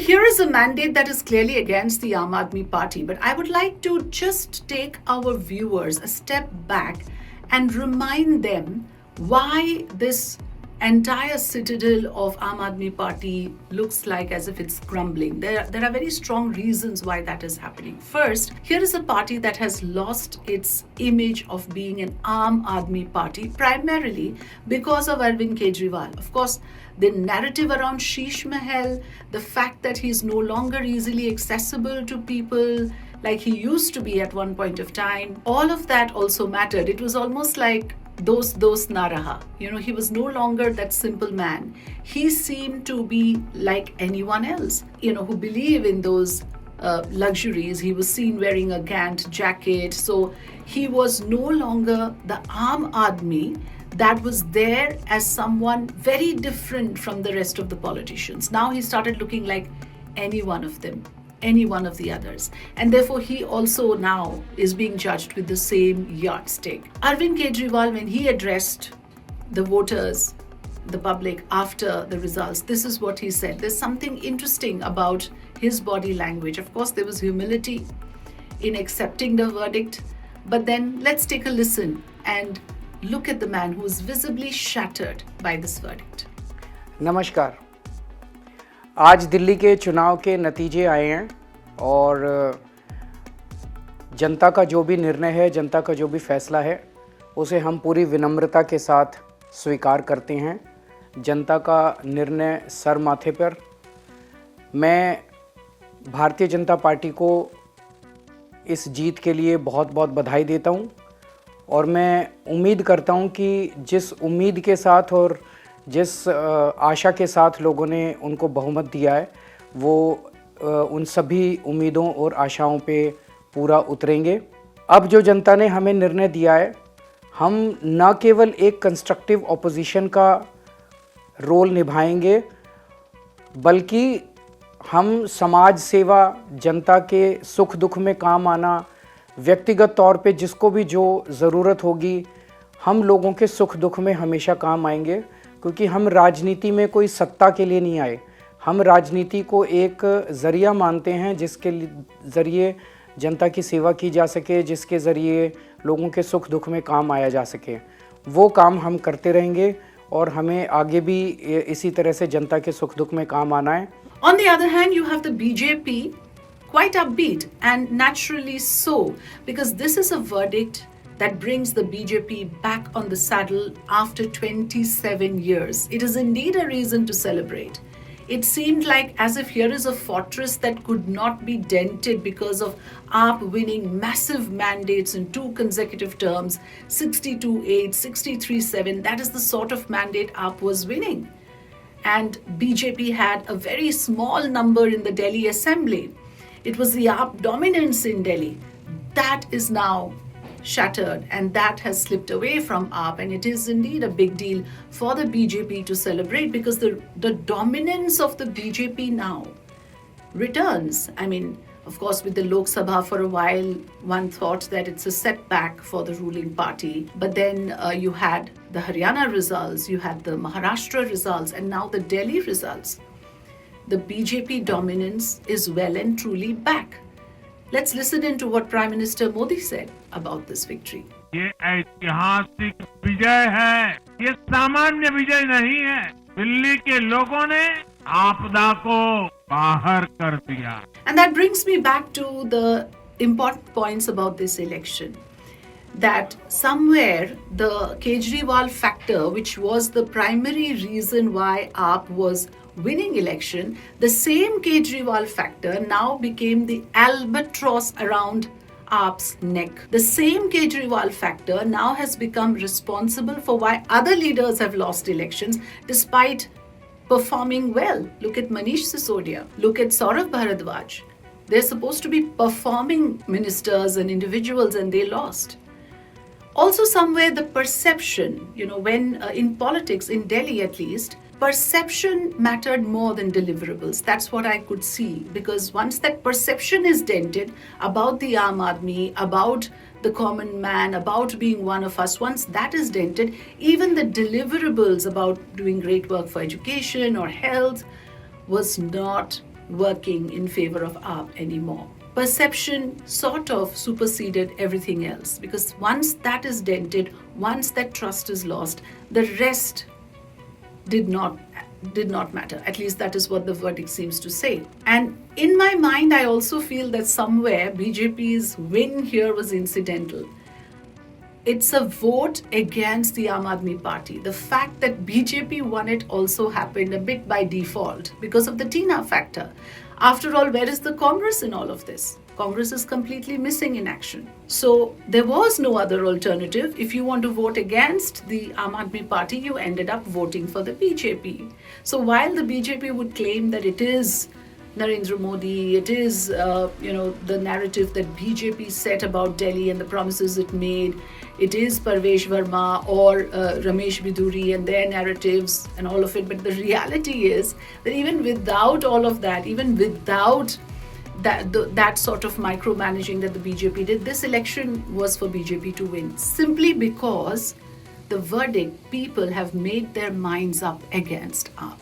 here is a mandate that is clearly against the Aam Aadmi Party, but I would like to just take our viewers a step back and remind them why this entire citadel of Aam Aadmi Party looks like as if it's crumbling. There are very strong reasons why that is happening. First, here is a party that has lost its image of being an Aam Aadmi Party primarily because of Arvind Kejriwal. Of course, the narrative around Sheesh Mahal, the fact that he's no longer easily accessible to people like he used to be at one point of time, all of that also mattered. It was almost like those na raha. He was no longer that simple man. He seemed to be like anyone else, who believe in those luxuries. He was seen wearing a Gantt jacket. So he was no longer the Aam Aadmi that was there as someone very different from the rest of the politicians. Now he started looking like any one of them, any one of the others. And therefore, he also now is being judged with the same yardstick. Arvind Kejriwal, when he addressed the voters, the public after the results, this is what he said. There's something interesting about his body language. Of course, there was humility in accepting the verdict. But then let's take a listen and look at the man who is visibly shattered by this verdict. नमस्कार। आज दिल्ली के चुनाव के नतीजे आए हैं और जनता का जो भी निर्णय है, जनता का जो भी फैसला है, उसे हम पूरी विनम्रता के साथ स्वीकार करते हैं। जनता का निर्णय सर माथे पर। मैं भारतीय जनता पार्टी को इस जीत के लिए बहुत बहुत बधाई देता हूं और मैं उम्मीद करता हूं कि जिस उम्मीद के साथ और जिस आशा के साथ लोगों ने उनको बहुमत दिया है, वो उन सभी उम्मीदों और आशाओं पे पूरा उतरेंगे। अब जो जनता ने हमें निर्णय दिया है, हम न केवल एक कंस्ट्रक्टिव ऑपोजिशन का रोल निभाएंगे, बल्कि हम समाज सेवा, जनता के सुख दुख में काम आना, व्यक्तिगत तौर पे जिसको भी जो ज़रूरत होगी, हम लोगों के सुख दुख में हमेशा काम आएंगे। क्योंकि हम राजनीति में कोई सत्ता के लिए नहीं आए, हम राजनीति को एक ज़रिया मानते हैं जिसके ज़रिए जनता की सेवा की जा सके, जिसके ज़रिए लोगों के सुख दुख में काम आया जा सके। वो काम हम करते रहेंगे और हमें आगे भी इसी तरह से जनता के सुख दुख में काम आना है। On the other hand, you have the BJP quite upbeat, and naturally so, because this is a verdict that brings the BJP back on the saddle after 27 years. It is indeed a reason to celebrate. It seemed like as if here is a fortress that could not be dented because of AAP winning massive mandates in 2 consecutive terms, 62-8, 63-7. That is the sort of mandate AAP was winning. And BJP had a very small number in the Delhi Assembly. It was the AAP dominance in Delhi. That is now shattered, and that has slipped away from AAP, and it is indeed a big deal for the BJP to celebrate because the dominance of the BJP now returns. I mean, of course, with the Lok Sabha for a while, one thought that it's a setback for the ruling party. But then you had the Haryana results, you had the Maharashtra results, and now the Delhi results. The BJP dominance is well and truly back. Let's listen into what Prime Minister Modi said about this victory. ये ऐतिहासिक विजय है, ये सामान्य विजय नहीं है। दिल्ली के लोगों ने आपदा को बाहर कर दिया। And that brings me back to the important points about this election. That somewhere the Kejriwal factor, which was the primary reason why AAP was winning election, the same Kejriwal factor now became the albatross around AAP's neck. The same Kejriwal factor now has become responsible for why other leaders have lost elections despite performing well. Look at Manish Sisodia. Look at Saurav Bharadwaj. They're supposed to be performing ministers and individuals, and they lost. Also, somewhere the perception, when in politics, in Delhi at least, perception mattered more than deliverables. That's what I could see, because once that perception is dented about the Aam Aadmi, about the common man, about being one of us, once that is dented, even the deliverables about doing great work for education or health was not working in favor of AAP anymore. Perception sort of superseded everything else, because once that is dented, once that trust is lost, the rest did not matter. At least that is what the verdict seems to say. And in my mind, I also feel that somewhere BJP's win here was incidental. It's a vote against the Aam Aadmi Party. The fact that BJP won it also happened a bit by default because of the Tina factor. After all, where is the Congress in all of this? Congress is completely missing in action. So there was no other alternative. If you want to vote against the Aam Aadmi Party, you ended up voting for the BJP. So while the BJP would claim that it is Narendra Modi, it is the narrative that BJP set about Delhi and the promises it made, it is Parvesh Verma or Ramesh Biduri and their narratives and all of it. But the reality is that even without all of that, even without that sort of micromanaging that the BJP did, this election was for BJP to win, simply because the verdict, people have made their minds up against AAP.